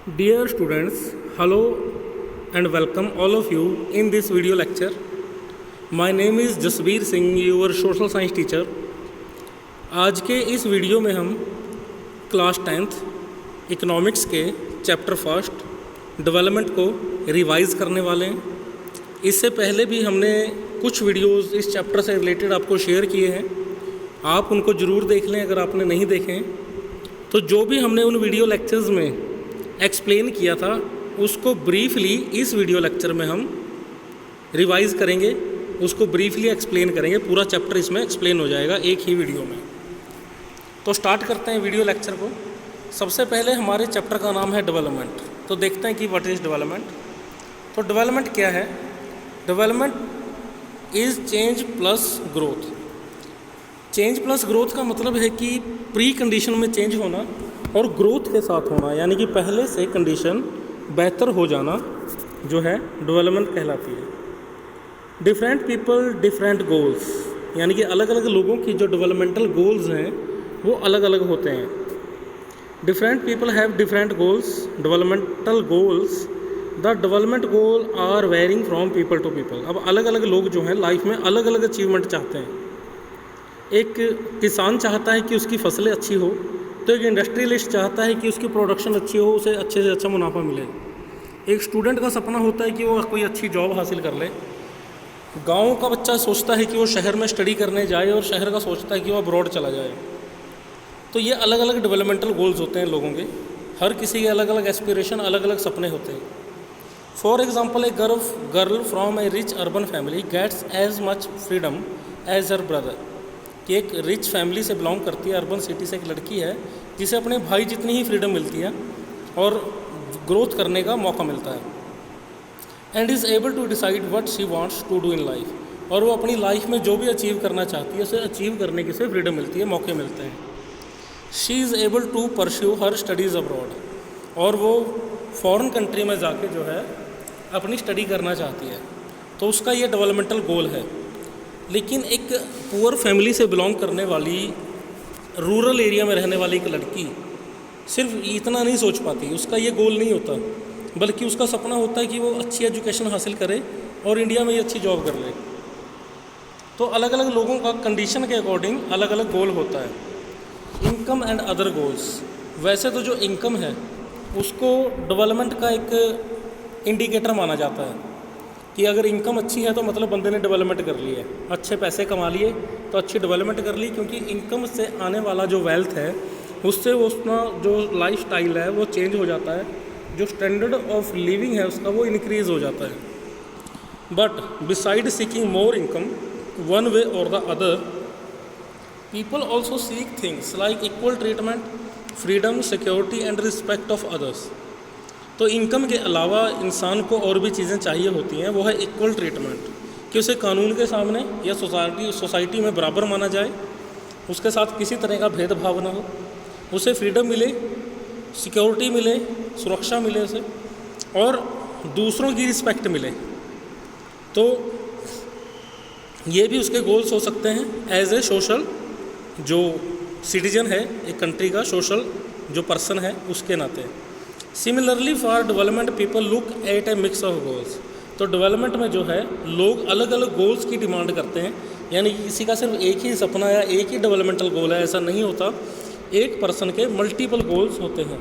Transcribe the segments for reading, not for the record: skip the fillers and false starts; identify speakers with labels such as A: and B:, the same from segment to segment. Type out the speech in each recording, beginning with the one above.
A: Dear students, hello and welcome all of you in this video lecture. My name is Jasbir Singh, your social science teacher. आज के इस video में हम class 10th economics के chapter first development को revise करने वाले हैं। इससे पहले भी हमने कुछ वीडियोस इस चैप्टर से रिलेटेड आपको शेयर किए हैं, आप उनको ज़रूर देख लें अगर आपने नहीं देखे हैं। तो जो भी हमने उन वीडियो लेक्चर्स में एक्सप्लेन किया था उसको ब्रीफली इस वीडियो लेक्चर में हम रिवाइज़ करेंगे, उसको ब्रीफली एक्सप्लेन करेंगे। पूरा चैप्टर इसमें एक्सप्लेन हो जाएगा एक ही वीडियो में। तो स्टार्ट करते हैं वीडियो लेक्चर को। सबसे पहले हमारे चैप्टर का नाम है डेवलपमेंट। तो देखते हैं कि व्हाट इज़ डेवलपमेंट। तो डेवलपमेंट क्या है? Development is change plus growth. Change plus growth का मतलब है कि प्री कंडीशन में चेंज होना और ग्रोथ के साथ होना, यानी कि पहले से कंडीशन बेहतर हो जाना जो है डेवलपमेंट कहलाती है। डिफरेंट पीपल डिफरेंट गोल्स, यानी कि अलग अलग लोगों की जो डेवलपमेंटल गोल्स हैं वो अलग अलग होते हैं। Different people have different goals, developmental goals. The development goal are varying from people to people. अब अलग अलग लोग जो हैं लाइफ में अलग अलग अचीवमेंट चाहते हैं। एक किसान चाहता है कि उसकी फसलें अच्छी हो, तो एक इंडस्ट्रियलिस्ट चाहता है कि उसकी प्रोडक्शन अच्छी हो, उसे अच्छे से अच्छा मुनाफा मिले। एक स्टूडेंट का सपना होता है कि वो कोई अच्छी जॉब हासिल कर ले। गांव का बच्चा सोचता है कि वो शहर में स्टडी करने जाए और शहर का सोचता है कि वो अब्रॉड चला जाए। तो ये अलग अलग डेवलपमेंटल गोल्स होते हैं लोगों के। हर किसी के अलग अलग एस्पिरेशन, अलग अलग सपने होते हैं। For example, a girl from a rich urban family gets as much freedom as her brother. कि एक रिच फैमिली से बिलोंग करती है, अर्बन सिटी से एक लड़की है जिसे अपने भाई जितनी ही फ्रीडम मिलती है और ग्रोथ करने का मौका मिलता है। And is able to decide what she wants to do in life. और वो अपनी लाइफ में जो भी अचीव करना चाहती है उसे अचीव करने की से फ्रीडम मिलती है, मौके मिलते हैं। She is able to pursue her studies abroad. और वो फॉरेन कंट्री में जाके जो है अपनी स्टडी करना चाहती है, तो उसका ये डेवलपमेंटल गोल है। लेकिन एक पुअर फैमिली से बिलोंग करने वाली, रूरल एरिया में रहने वाली एक लड़की सिर्फ इतना नहीं सोच पाती, उसका ये गोल नहीं होता, बल्कि उसका सपना होता है कि वो अच्छी एजुकेशन हासिल करे और इंडिया में ही अच्छी जॉब कर ले। तो अलग अलग लोगों का कंडीशन के अकॉर्डिंग अलग अलग गोल होता है। Income and other goals. वैसे तो जो इनकम है उसको डेवलपमेंट का एक इंडिकेटर माना जाता है कि अगर इनकम अच्छी है तो मतलब बंदे ने डेवलपमेंट कर ली है, अच्छे पैसे कमा लिए तो अच्छी डेवलपमेंट कर ली। क्योंकि इनकम से आने वाला जो वेल्थ है उससे वो उसका जो लाइफ स्टाइल है वो चेंज हो जाता है, जो स्टैंडर्ड ऑफ लिविंग है उसका वो इंक्रीज़ हो जाता है। But beside seeking more income one way और the other, people also seek things like equal treatment, freedom, security and respect of others. तो इनकम के अलावा इंसान को और भी चीज़ें चाहिए होती हैं। वो है इक्वल ट्रीटमेंट, कि उसे कानून के सामने या सोसाइटी में बराबर माना जाए, उसके साथ किसी तरह का भेदभाव ना हो, उसे फ्रीडम मिले, सिक्योरिटी मिले, सुरक्षा मिले उसे, और दूसरों की रिस्पेक्ट मिले। तो ये भी उसके गोल्स हो सकते हैं एज ए सोशल जो सिटीजन है एक कंट्री का, सोशल जो पर्सन है उसके नाते। Similarly for development people look at A mix of goals. तो डेवलपमेंट में जो है लोग अलग अलग गोल्स की डिमांड करते हैं, यानी कि किसी का सिर्फ एक ही सपना या एक ही डेवलपमेंटल गोल है ऐसा नहीं होता। एक पर्सन के मल्टीपल गोल्स होते हैं।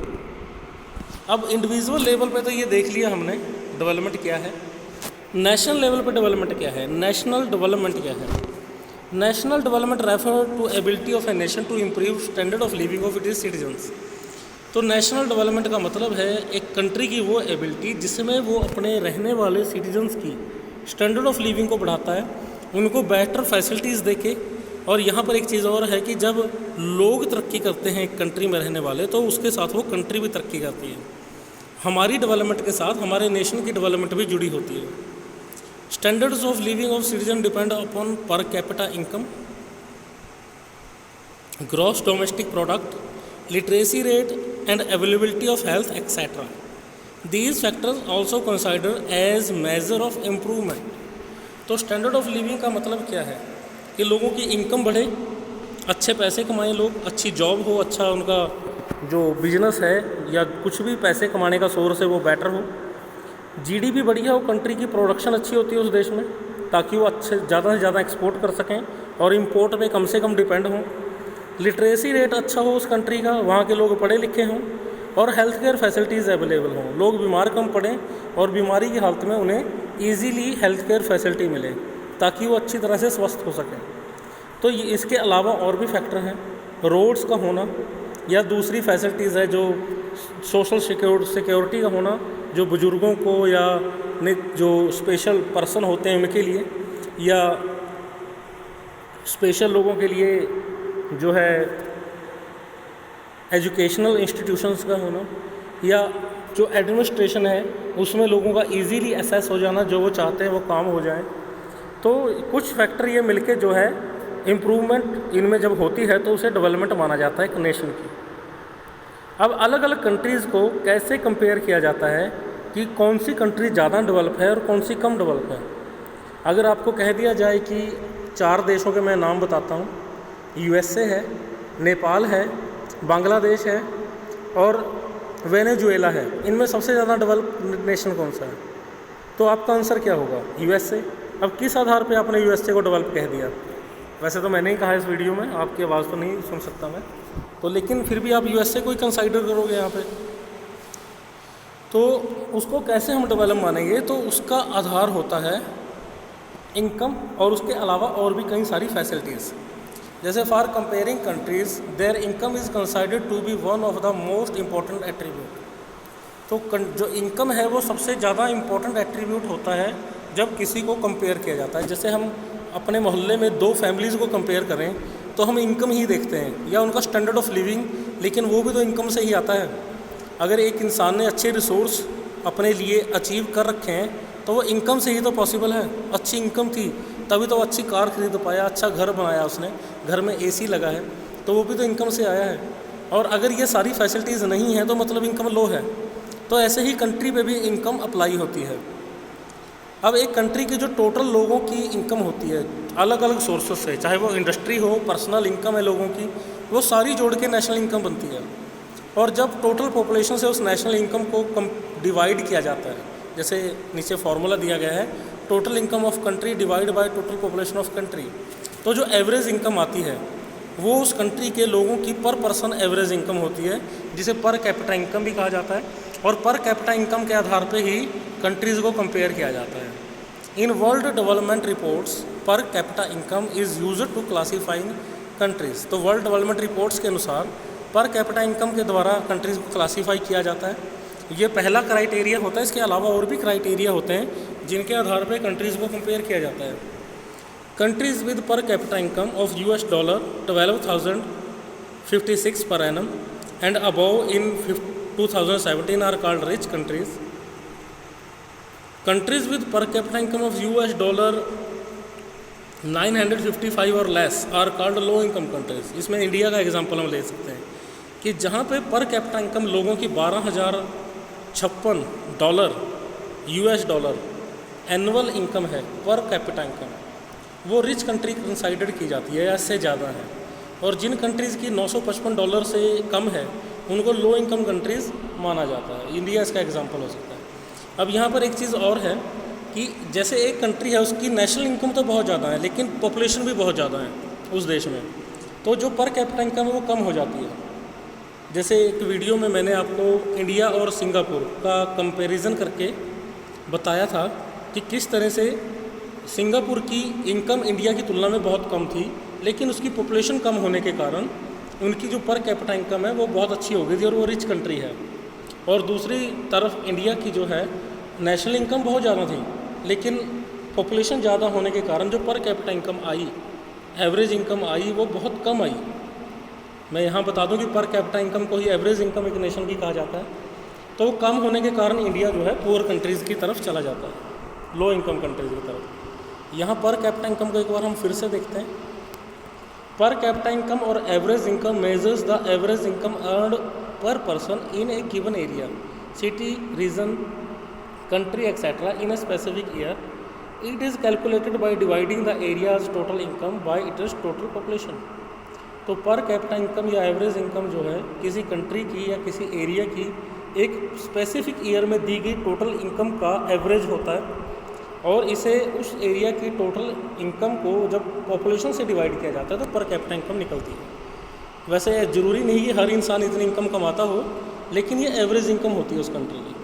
A: अब इंडिविजुअल लेवल पे तो ये देख लिया हमने डेवलपमेंट क्या है। नेशनल लेवल पे डेवलपमेंट क्या है? नेशनल डेवलपमेंट क्या है? National development refer to ability of a nation to improve standard of living of its citizens. तो नेशनल डेवलपमेंट का मतलब है एक कंट्री की वो एबिलिटी जिसमें वो अपने रहने वाले सिटीजन्स की स्टैंडर्ड ऑफ लिविंग को बढ़ाता है, उनको बेटर फैसिलिटीज़ देके। और यहाँ पर एक चीज़ और है कि जब लोग तरक्की करते हैं एक कंट्री में रहने वाले, तो उसके साथ वो कंट्री भी तरक्की करती है। हमारी डेवलपमेंट के साथ हमारे नेशन की डेवलपमेंट भी जुड़ी होती है। Standards of living of citizen depend upon पर capita income, gross domestic product, literacy rate and availability of health etc. These factors also considered as measure of improvement. तो स्टैंडर्ड ऑफ लिविंग का मतलब क्या है कि लोगों की इनकम बढ़े, अच्छे पैसे कमाएं लोग, अच्छी जॉब हो, अच्छा उनका जो बिजनेस है या कुछ भी पैसे कमाने का सोर्स है वो बेटर हो, जीडीपी बढ़िया हो, कंट्री की प्रोडक्शन अच्छी होती है उस देश में ताकि वो अच्छे ज़्यादा से ज़्यादा एक्सपोर्ट कर सकें और इंपोर्ट पे कम से कम डिपेंड हों, लिटरेसी रेट अच्छा हो उस कंट्री का, वहाँ के लोग पढ़े लिखे हों और हेल्थ केयर फैसिलिटीज़ अवेलेबल हों, लोग बीमार कम पड़ें और बीमारी की हालत में उन्हें ईजीली हेल्थ केयर फैसिलिटी मिले ताकि वो अच्छी तरह से स्वस्थ हो सकें। तो ये इसके अलावा और भी फैक्टर हैं, रोड्स का होना या दूसरी फैसिलिटीज़ है जो सोशल सिक्योरिटी का होना, जो बुज़ुर्गों को या जो स्पेशल पर्सन होते हैं उनके लिए या स्पेशल लोगों के लिए जो है एजुकेशनल इंस्टीट्यूशंस का होना या जो एडमिनिस्ट्रेशन है उसमें लोगों का इजीली एक्सेस हो जाना, जो वो चाहते हैं वो काम हो जाए। तो कुछ फैक्टर ये मिलके जो है इम्प्रूवमेंट इनमें जब होती है तो उसे डेवलपमेंट माना जाता है एक नेशन की। अब अलग अलग कंट्रीज़ को कैसे कंपेयर किया जाता है कि कौन सी कंट्री ज़्यादा डेवलप है और कौन सी कम डेवलप है। अगर आपको कह दिया जाए कि 4 देशों के मैं नाम बताता हूँ, यूएसए है, नेपाल है, बांग्लादेश है और वेनेजुएला है, इनमें सबसे ज़्यादा डेवलप नेशन कौन सा है? तो आपका आंसर क्या होगा? यूएसए। अब किस आधार पे आपने यूएसए को डेवलप कह दिया? वैसे तो मैंने ही कहा इस वीडियो में, आपकी आवाज़ तो नहीं सुन सकता मैं, तो लेकिन फिर भी आप यूएसए को ही कंसाइडर करोगे यहाँ पे, तो उसको कैसे हम डेवलप मानेंगे? तो उसका आधार होता है इनकम और उसके अलावा और भी कई सारी फैसिलिटीज़। जैसे for comparing countries their income is considered to be one of the most important attribute. तो जो इनकम है वो सबसे ज़्यादा इम्पॉर्टेंट एट्रीब्यूट होता है जब किसी को कंपेयर किया जाता है। जैसे हम अपने मोहल्ले में 2 फैमिलीज़ को कंपेयर करें तो हम इनकम ही देखते हैं या उनका स्टैंडर्ड ऑफ लिविंग, लेकिन वो भी तो इनकम से ही आता है। अगर एक इंसान ने अच्छे रिसोर्स अपने लिए अचीव कर रखे हैं तो वो इनकम से ही तो पॉसिबल है। अच्छी इनकम थी तभी तो अच्छी कार खरीद पाया, अच्छा घर बनाया उसने, घर में एसी लगा है, तो वो भी तो इनकम से आया है। और अगर ये सारी फैसिलिटीज़ नहीं है तो मतलब इनकम लो है। तो ऐसे ही कंट्री पे भी इनकम अप्लाई होती है। अब एक कंट्री की जो टोटल लोगों की इनकम होती है अलग अलग सोर्सेस से, चाहे वो इंडस्ट्री हो, पर्सनल इनकम है लोगों की, वो सारी जोड़ के नेशनल इनकम बनती है। और जब टोटल पॉपुलेशन से उस नेशनल इनकम को डिवाइड किया जाता है, जैसे नीचे फार्मूला दिया गया है, total income of country divide by total population of country, तो जो एवरेज इनकम आती है वो उस कंट्री के लोगों की पर पर्सन एवरेज इनकम होती है, जिसे पर कैपिटा इनकम भी कहा जाता है। और पर कैपिटा इनकम के आधार पे ही कंट्रीज़ को कंपेयर किया जाता है। In world development reports per capita income is used to classifying countries. तो वर्ल्ड डेवलपमेंट रिपोर्ट्स के अनुसार पर कैपिटा इनकम के द्वारा कंट्रीज़ को क्लासीफाई किया जाता है। ये पहला क्राइटेरिया होता है। इसके अलावा और भी क्राइटेरिया होते हैं जिनके आधार पर कंट्रीज़ को कंपेयर किया जाता है। कंट्रीज़ विद पर capita income of $12,056 per annum and above in 2017 are called rich countries. Countries with per capita income of $955 or less are called low income countries. इसमें इंडिया का एग्जांपल हम ले सकते हैं कि जहाँ पे पर कैपिटा इनकम लोगों की $12,056 एनुअल इनकम है पर कैपिटा इनकम, वो रिच कंट्री कंसाइडर की जाती है या इससे ज़्यादा है। और जिन कंट्रीज़ की $955 से कम है उनको लो इनकम कंट्रीज़ माना जाता है। इंडिया इसका एग्जांपल हो सकता है। अब यहाँ पर एक चीज़ और है कि जैसे एक कंट्री है उसकी नेशनल इनकम तो बहुत ज़्यादा है लेकिन पॉपुलेशन भी बहुत ज़्यादा है उस देश में, तो जो पर कैपिटा इनकम है वो कम हो जाती है। जैसे एक वीडियो में मैंने आपको इंडिया और सिंगापुर का कंपैरिजन करके बताया था कि किस तरह से सिंगापुर की इनकम इंडिया की तुलना में बहुत कम थी, लेकिन उसकी पॉपुलेशन कम होने के कारण उनकी जो पर कैपिटा इनकम है वो बहुत अच्छी हो गई थी और वो रिच कंट्री है। और दूसरी तरफ इंडिया की जो है नेशनल इनकम बहुत ज़्यादा थी लेकिन पॉपुलेशन ज़्यादा होने के कारण जो पर कैपिटा इनकम आई, एवरेज इनकम आई, वो बहुत कम आई। मैं यहाँ बता दूँ कि पर कैपिटा इनकम को ही एवरेज इनकम एक नेशन की कहा जाता है। तो वो कम होने के कारण इंडिया जो है पुअर कंट्रीज़ की तरफ चला जाता है, लो इनकम कंट्रीज़ की तरफ। यहाँ पर कैपिटा इनकम को एक बार हम फिर से देखते हैं। पर कैपिटा इनकम और average income measures the average income earned per person in a given area, city, region, country, etc. in a specific year. It is calculated by dividing the area's total income by its total population. तो पर capita income या average income जो है किसी country की या किसी area की एक स्पेसिफिक ईयर में दी गई टोटल इनकम का एवरेज होता है, और इसे उस एरिया की टोटल इनकम को जब पॉपुलेशन से डिवाइड किया जाता है तो पर कैपिटा इनकम निकलती है। वैसे ज़रूरी नहीं कि हर इंसान इतनी इनकम कमाता हो, लेकिन ये एवरेज इनकम होती है उस कंट्री की।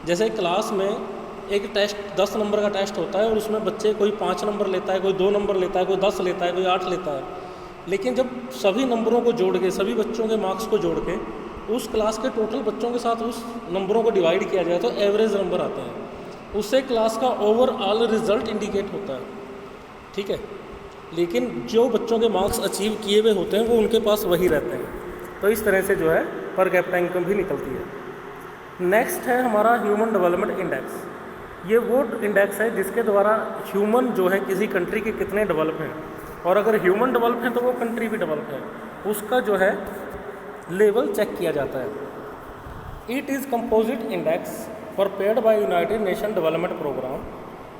A: जैसे क्लास में एक टेस्ट 10 नंबर का टेस्ट होता है और उसमें बच्चे कोई 5 नंबर लेता है, कोई 2 नंबर लेता है, कोई 10 लेता है, कोई 8 लेता है, लेकिन जब सभी नंबरों को जोड़ के, सभी बच्चों के मार्क्स को जोड़ के उस क्लास के टोटल बच्चों के साथ उस नंबरों को डिवाइड किया जाए तो एवरेज नंबर आते हैं। उससे क्लास का ओवरऑल रिजल्ट इंडिकेट होता है, ठीक है। लेकिन जो बच्चों के मार्क्स अचीव किए हुए होते हैं वो उनके पास वही रहते हैं। तो इस तरह से जो है पर कैपिटा इनकम भी निकलती है। नेक्स्ट है हमारा ह्यूमन डेवलपमेंट इंडेक्स। ये वो इंडेक्स है जिसके द्वारा ह्यूमन जो है किसी कंट्री के कितने डेवलप हैं, और अगर ह्यूमन डेवलप है तो वो कंट्री भी डेवलप है, उसका जो है लेवल चेक किया जाता है। It is composite index prepared by United Nations Development Program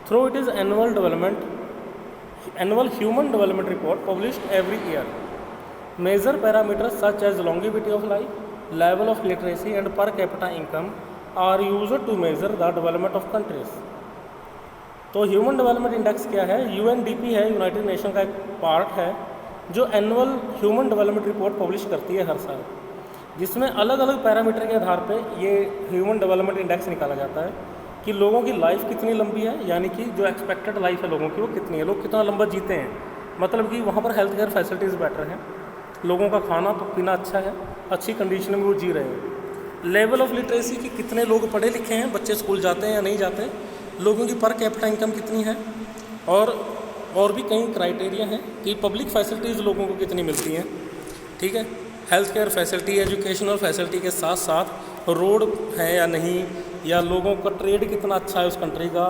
A: through it is annual human development report published every year. Major parameters such as longevity of life, level of literacy and per capita income are used to measure the development of countries. तो human development index क्या है? UNDP है, United nation का एक part है जो annual human development report publish करती है हर साल, जिसमें अलग अलग पैरामीटर के आधार पे ये ह्यूमन डेवलपमेंट इंडेक्स निकाला जाता है कि लोगों की लाइफ कितनी लंबी है, यानी कि जो एक्सपेक्टेड लाइफ है लोगों की वो कितनी है, लोग कितना लंबा जीते हैं, मतलब कि वहाँ पर हेल्थ केयर फैसिलिटीज़ बेटर हैं, लोगों का खाना तो पीना अच्छा है, अच्छी कंडीशन में वो जी रहे हैं। लेवल ऑफ लिटरेसी कि कितने लोग पढ़े लिखे हैं, बच्चे स्कूल जाते हैं या नहीं जाते, लोगों की पर कैपिटा इनकम कितनी है, और भी कई क्राइटेरिया हैं कि पब्लिक फैसिलिटीज़ लोगों को कितनी मिलती हैं, ठीक है। Health care facility, educational facility के साथ साथ रोड है या नहीं, या लोगों का ट्रेड कितना अच्छा है उस कंट्री का,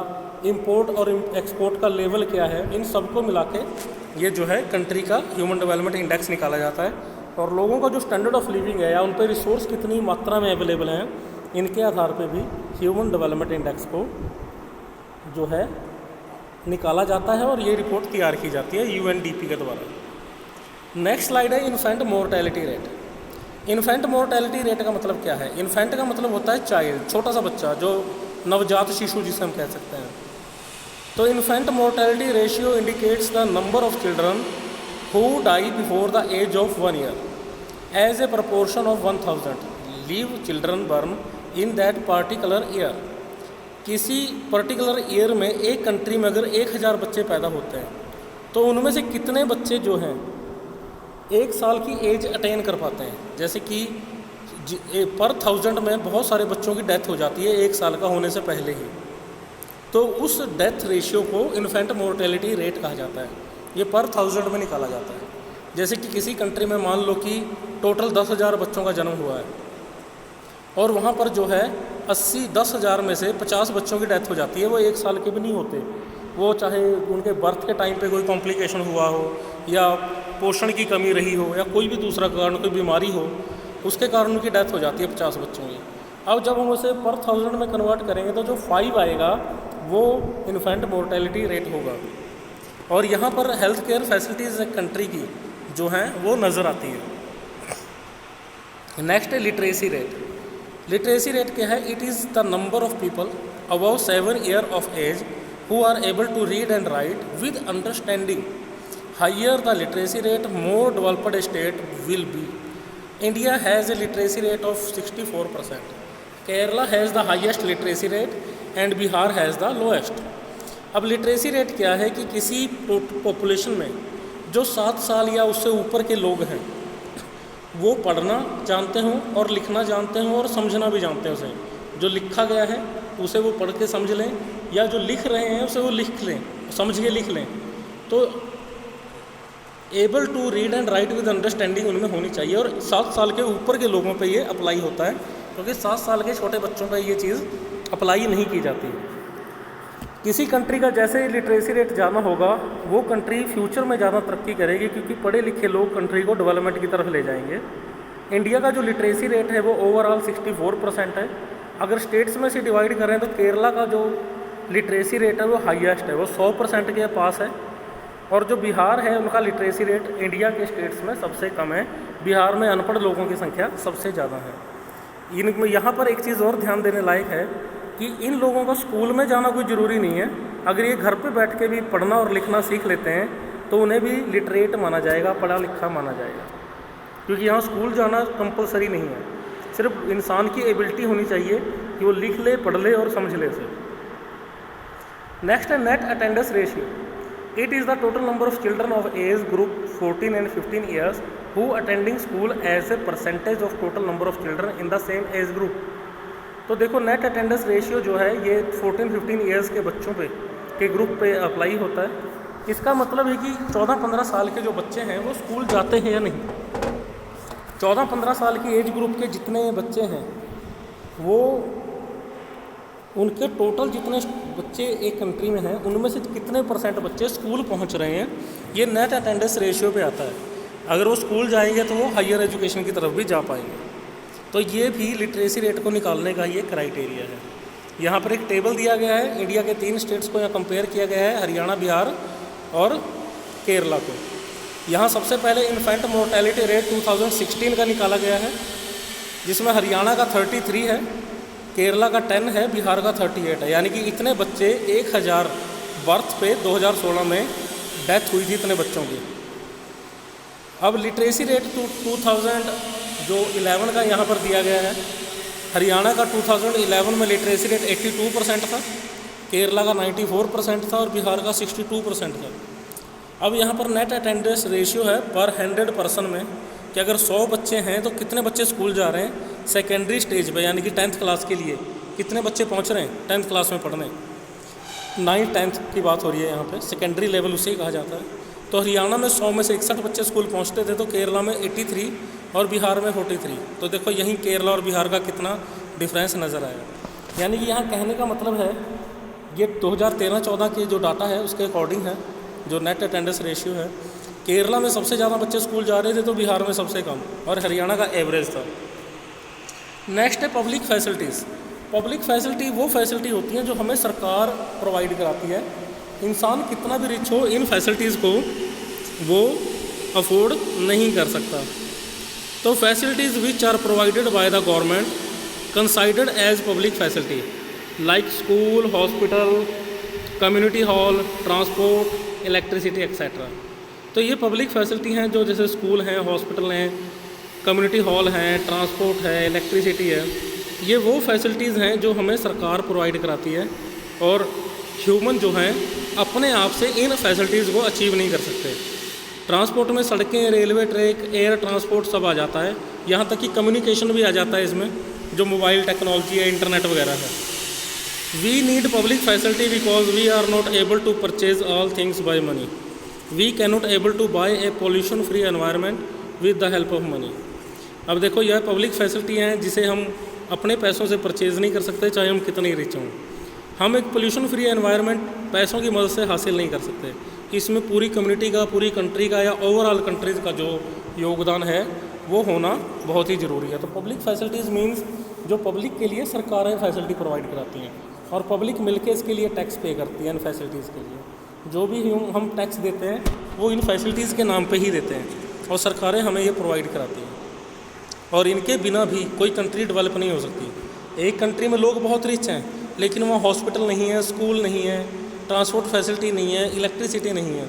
A: इंपोर्ट और एक्सपोर्ट का लेवल क्या है, इन सबको मिला के ये जो है कंट्री का ह्यूमन डेवलपमेंट इंडेक्स निकाला जाता है। और लोगों का जो स्टैंडर्ड ऑफ लिविंग है या उन पर रिसोर्स कितनी मात्रा में अवेलेबल हैं, इनके आधार पर भी ह्यूमन डेवलपमेंट इंडेक्स को जो है निकाला जाता है और ये रिपोर्ट तैयार की जाती है UNDP के द्वारा। नेक्स्ट स्लाइड है infant mortality rate. Infant mortality rate का मतलब क्या है? इन्फेंट का मतलब होता है चाइल्ड, छोटा सा बच्चा, जो नवजात शिशु जिसे हम कह सकते हैं। तो infant mortality ratio indicates the number of children who die before the age of 1 year as a proportion of 1000 live children born in that particular year. किसी पर्टिकुलर ईयर में एक कंट्री में अगर 1000 बच्चे पैदा होते हैं तो उनमें से कितने बच्चे जो हैं 1 साल की एज अटेन कर पाते हैं। जैसे कि पर 1000 में बहुत सारे बच्चों की डेथ हो जाती है 1 साल का होने से पहले ही, तो उस डेथ रेशियो को इन्फेंट मोर्टेलिटी रेट कहा जाता है। ये पर 1000 में निकाला जाता है। जैसे कि किसी कंट्री में मान लो कि टोटल 10,000 बच्चों का जन्म हुआ है और वहाँ पर जो है 10,000 में से 50 बच्चों की डेथ हो जाती है, वो 1 साल के भी नहीं होते, वो चाहे उनके बर्थ के टाइम पे कोई कॉम्प्लिकेशन हुआ हो या पोषण की कमी रही हो या कोई भी दूसरा कारण, कोई बीमारी हो, उसके कारण उनकी डेथ हो जाती है 50 बच्चों की। अब जब हम उसे पर 1000 में कन्वर्ट करेंगे तो जो 5 आएगा वो इन्फेंट मोर्टेलिटी रेट होगा। और यहाँ पर हेल्थ केयर फैसिलिटीज़ कंट्री की जो हैं वो नज़र आती है। नेक्स्ट है लिटरेसी रेट। लिटरेसी रेट क्या है? It is the number of people above 7 year of age who are able to read and write with understanding. Higher the literacy rate more developed state will be. India has a literacy rate of 64%. Kerala has the highest literacy rate and Bihar has the lowest. अब literacy rate क्या है कि किसी population में जो 7 साल या उससे ऊपर के लोग हैं वो पढ़ना जानते हों और लिखना जानते हों और समझना भी जानते हैं। उसे जो लिखा गया है उसे वो पढ़ के समझ लें, या जो लिख रहे हैं उसे वो लिख लें, समझ के लिख लें। तो able to read and write with understanding उनमें होनी चाहिए। और 7 साल के ऊपर के लोगों पे ये अप्लाई होता है, क्योंकि 7 साल के छोटे बच्चों पे ये चीज़ अप्लाई नहीं की जाती। किसी कंट्री का जैसे लिटरेसी रेट ज़्यादा होगा वो कंट्री फ्यूचर में ज़्यादा तरक्की करेगी, क्योंकि पढ़े लिखे लोग कंट्री को डेवलपमेंट की तरफ ले जाएंगे। इंडिया का जो लिटरेसी रेट है वो ओवरऑल 64% है। अगर स्टेट्स में से डिवाइड करें तो केरला का जो लिटरेसी रेट है वो हाईएस्ट है, वो 100% के पास है। और जो बिहार है उनका लिटरेसी रेट इंडिया के स्टेट्स में सबसे कम है। बिहार में अनपढ़ लोगों की संख्या सबसे ज़्यादा है। इनमें यहाँ पर एक चीज़ और ध्यान देने लायक है कि इन लोगों को स्कूल में जाना कोई ज़रूरी नहीं है। अगर ये घर पे बैठ के भी पढ़ना और लिखना सीख लेते हैं तो उन्हें भी लिटरेट माना जाएगा, पढ़ा लिखा माना जाएगा, क्योंकि यहाँ स्कूल जाना कंपलसरी नहीं है। सिर्फ इंसान की एबिलिटी होनी चाहिए कि वो लिख ले, पढ़ ले और समझ ले उसे। नेक्स्ट है net attendance ratio. It is the total number of children of age group 14 and 15 years who attending school as a percentage of total number of children in the same age group. तो देखो net attendance ratio जो है ये 14-15 years के बच्चों के group पे apply होता है। इसका मतलब है कि 14-15 साल के जो बच्चे हैं वो स्कूल जाते हैं या नहीं। 14-15 साल की एज ग्रुप के जितने बच्चे हैं वो उनके टोटल जितने बच्चे एक कंट्री में हैं उनमें से कितने परसेंट बच्चे स्कूल पहुंच रहे हैं, ये नेट अटेंडेंस रेशियो पे आता है। अगर वो स्कूल जाएंगे तो वो हायर एजुकेशन की तरफ भी जा पाएंगे। तो ये भी लिटरेसी रेट को निकालने का ये क्राइटेरिया है। यहाँ पर एक टेबल दिया गया है, इंडिया के 3 स्टेट्स को यहाँ कंपेयर किया गया है, हरियाणा, बिहार और केरला को। यहाँ सबसे पहले इन्फेंट मोर्टेलिटी रेट 2016 का निकाला गया है, जिसमें हरियाणा का 33 है, केरला का 10 है, बिहार का 38 है। यानी कि इतने बच्चे 1000 बर्थ पे 2016 में डेथ हुई थी इतने बच्चों की। अब लिटरेसी रेट 2011 का यहाँ पर दिया गया है। हरियाणा का 2011 में लिटरेसी रेट 82% था, केरला का 94% था और बिहार का 62% था। अब यहाँ पर नेट अटेंडेंस रेशियो है पर 100 पर्सन में कि अगर 100 बच्चे हैं तो कितने बच्चे स्कूल जा रहे हैं सेकेंडरी स्टेज पे, यानी कि 10th क्लास के लिए कितने बच्चे पहुँच रहे हैं 10th क्लास में पढ़ने। 9th 10th की बात हो रही है यहाँ पे, सेकेंडरी लेवल उसे ही कहा जाता है। तो हरियाणा में 100 में से 61 बच्चे स्कूल पहुँचते थे, तो केरला में 83 और बिहार में 43। तो देखो यहीं केरला और बिहार का कितना डिफरेंस नज़र आएगा। यानी कि यहाँ कहने का मतलब है ये 2013-14 के जो डाटा है उसके अकॉर्डिंग है जो नेट अटेंडेंस रेशियो है। केरला में सबसे ज़्यादा बच्चे स्कूल जा रहे थे तो बिहार में सबसे कम, और हरियाणा का एवरेज था। नेक्स्ट है पब्लिक फैसिलिटीज़। पब्लिक फैसिलिटी वो फैसिलिटी होती हैं जो हमें सरकार प्रोवाइड कराती है। इंसान कितना भी रिच हो, इन फैसिलिटीज़ को वो अफोर्ड नहीं कर सकता। तो facilities which are provided by the government considered as public facility like school, hospital, community hall, transport, electricity etcetera. तो ये पब्लिक फैसिलिटी हैं जो जैसे स्कूल हैं, हॉस्पिटल हैं, कम्युनिटी हॉल हैं, ट्रांसपोर्ट है, इलेक्ट्रिसिटी है। ये वो फैसिलिटीज़ हैं जो हमें सरकार प्रोवाइड कराती है और ह्यूमन जो हैं अपने आप से इन फैसिलिटीज़ को अचीव नहीं कर सकते। ट्रांसपोर्ट में सड़कें, रेलवे ट्रैक, एयर ट्रांसपोर्ट सब आ जाता है, यहाँ तक कि कम्युनिकेशन भी आ जाता है इसमें, जो मोबाइल टेक्नोलॉजी है, इंटरनेट वगैरह है। We need public facility because we are not able to purchase all things by money. We can not able to buy a pollution free environment with the help of money. अब देखो यह public facility हैं जिसे हम अपने पैसों से purchase नहीं कर सकते, चाहे हम कितने रिच हों। हम एक पोल्यूशन फ्री एनवायरनमेंट पैसों की मदद से हासिल नहीं कर सकते। इसमें पूरी कम्युनिटी का, पूरी कंट्री का या ओवरऑल कंट्रीज़ का जो योगदान है वो होना बहुत ही ज़रूरी है। तो पब्लिक फैसिलिटीज़ मीन्स जो पब्लिक के लिए सरकारें फैसिलिटी प्रोवाइड कराती हैं और पब्लिक मिलके इसके लिए टैक्स पे करती है इन फैसिलिटीज़ के लिए। जो भी हम टैक्स देते हैं वो इन फैसिलिटीज़ के नाम पे ही देते हैं और सरकारें हमें ये प्रोवाइड कराती हैं। और इनके बिना भी कोई कंट्री डेवलप नहीं हो सकती। एक कंट्री में लोग बहुत रिच हैं लेकिन वहाँ हॉस्पिटल नहीं है, स्कूल नहीं है, ट्रांसपोर्ट फैसिलिटी नहीं है, इलेक्ट्रिसिटी नहीं है,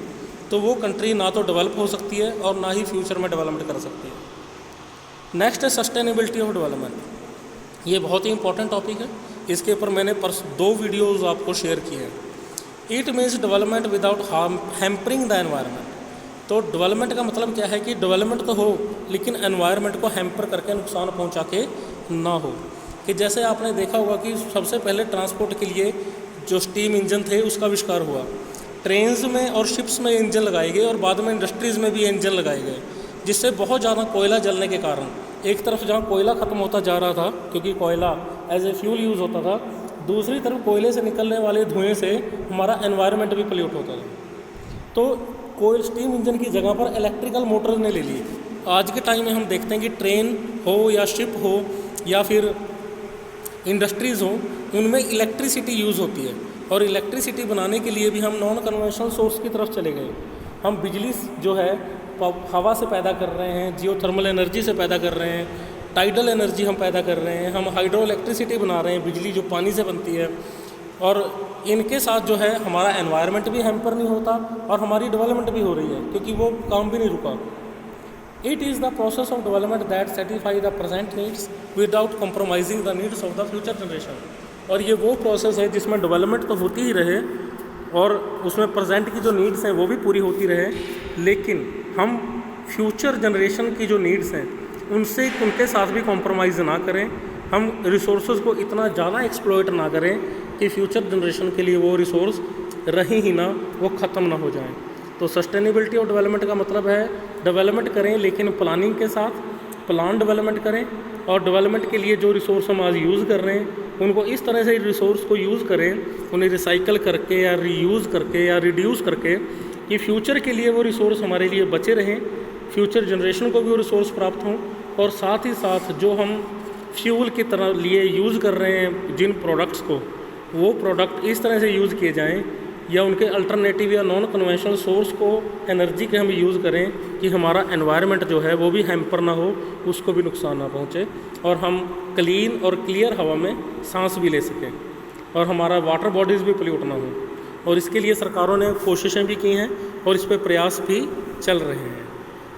A: तो वो कंट्री ना तो डेवलप हो सकती है और ना ही फ्यूचर में डेवलपमेंट कर सकती है। नेक्स्ट है सस्टेनेबिलिटी ऑफ डेवलपमेंट। ये बहुत ही इंपॉर्टेंट टॉपिक है, इसके ऊपर मैंने 2 वीडियोज़ आपको शेयर किए हैं। It means development without hampering the environment. तो डेवलपमेंट का मतलब क्या है कि डेवलपमेंट तो हो लेकिन एनवायरनमेंट को हैम्पर करके, नुकसान पहुंचा के ना हो। कि जैसे आपने देखा होगा कि सबसे पहले ट्रांसपोर्ट के लिए जो स्टीम इंजन थे उसका आविष्कार हुआ, ट्रेन्स में और शिप्स में इंजन लगाए गए और बाद में इंडस्ट्रीज़ में भी इंजन लगाए गए, जिससे बहुत ज़्यादा कोयला जलने के कारण एक तरफ जहाँ कोयला ख़त्म होता जा रहा था क्योंकि कोयला एज ए फ्यूल यूज़ होता था, दूसरी तरफ कोयले से निकलने वाले धुएँ से हमारा एनवायरनमेंट भी पोल्यूट होता था। तो कोयल स्टीम इंजन की जगह पर इलेक्ट्रिकल मोटर ने ले ली। आज के टाइम में हम देखते हैं कि ट्रेन हो या शिप हो या फिर इंडस्ट्रीज़ हो, उनमें इलेक्ट्रिसिटी यूज़ होती है और इलेक्ट्रिसिटी बनाने के लिए भी हम नॉन कन्वेंशनल सोर्स की तरफ चले गए। हम बिजली जो है हवा से पैदा कर रहे हैं, जियोथर्मल एनर्जी से पैदा कर रहे हैं, टाइडल एनर्जी हम पैदा कर रहे हैं, हम हाइड्रो इलेक्ट्रिसिटी बना रहे हैं, बिजली जो पानी से बनती है। और इनके साथ जो है हमारा एनवायरनमेंट भी हैम्पर नहीं होता और हमारी डेवलपमेंट भी हो रही है, क्योंकि वो काम भी नहीं रुका। It is the process of development that satisfy the present needs without compromising the needs of the future generation. और ये वो प्रोसेस है जिसमें डेवलपमेंट तो होती ही रहे और उसमें प्रेजेंट की जो नीड्स हैं वो भी पूरी होती रहे, लेकिन हम फ्यूचर जनरेशन की जो नीड्स हैं उनके साथ भी कॉम्प्रोमाइज़ ना करें। हम रिसोर्सेज को इतना ज़्यादा एक्सप्लॉइट ना करें कि फ्यूचर जनरेशन के लिए वो रिसोर्स रही ही ना, वो ख़त्म ना हो जाएं। तो सस्टेनेबिलिटी ऑफ डेवलपमेंट का मतलब है डेवलपमेंट करें लेकिन प्लानिंग के साथ, प्लान डेवलपमेंट करें और डेवलपमेंट के लिए जो रिसोर्स हम आज यूज़ कर रहे हैं उनको इस तरह से रिसोर्स को यूज़ करें, उन्हें रिसाइकल करके या रीयूज़ करके या रिड्यूस करके, कि फ्यूचर के लिए वो रिसोर्स हमारे लिए बचे रहें, फ्यूचर जनरेशन को भी वो रिसोर्स प्राप्त हों, और साथ ही साथ जो हम फ्यूल की तरह लिए यूज़ कर रहे हैं जिन प्रोडक्ट्स को, वो प्रोडक्ट इस तरह से यूज़ किए जाएं या उनके अल्टरनेटिव या नॉन कन्वेंशनल सोर्स को एनर्जी के हम यूज़ करें कि हमारा एनवायरनमेंट जो है वो भी हैम्पर ना हो, उसको भी नुकसान ना पहुँचे और हम क्लीन और क्लियर हवा में सांस भी ले सकें और हमारा वाटर बॉडीज़ भी पोल्यूट ना हो। और इसके लिए सरकारों ने कोशिशें भी की हैं और इस पर प्रयास भी चल रहे हैं।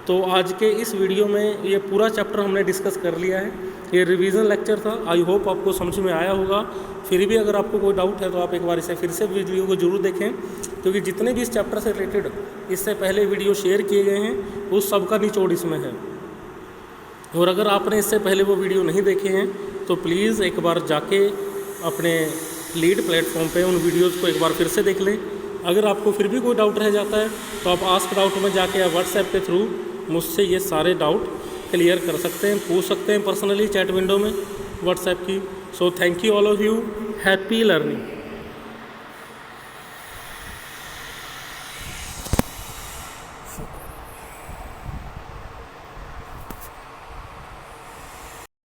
A: तो आज के इस वीडियो में ये पूरा चैप्टर हमने डिस्कस कर लिया है। ये रिवीजन लेक्चर था, आई होप आपको समझ में आया होगा। फिर भी अगर आपको कोई डाउट है तो आप एक बार इसे फिर से वीडियो को जरूर देखें, क्योंकि जितने भी इस चैप्टर से रिलेटेड इससे पहले वीडियो शेयर किए गए हैं उस सब का निचोड़ इसमें है। और अगर आपने इससे पहले वो वीडियो नहीं देखे हैं तो प्लीज़ एक बार जाके अपने लीड प्लेटफॉर्म पे उन वीडियोज़ को एक बार फिर से देख लें। अगर आपको फिर भी कोई डाउट रह जाता है तो आप आस्क डाउट में जाके या व्हाट्सएप के थ्रू मुझसे ये सारे डाउट क्लियर कर सकते हैं, पूछ सकते हैं पर्सनली चैट विंडो में व्हाट्सएप की। So thank you all of you, happy learning.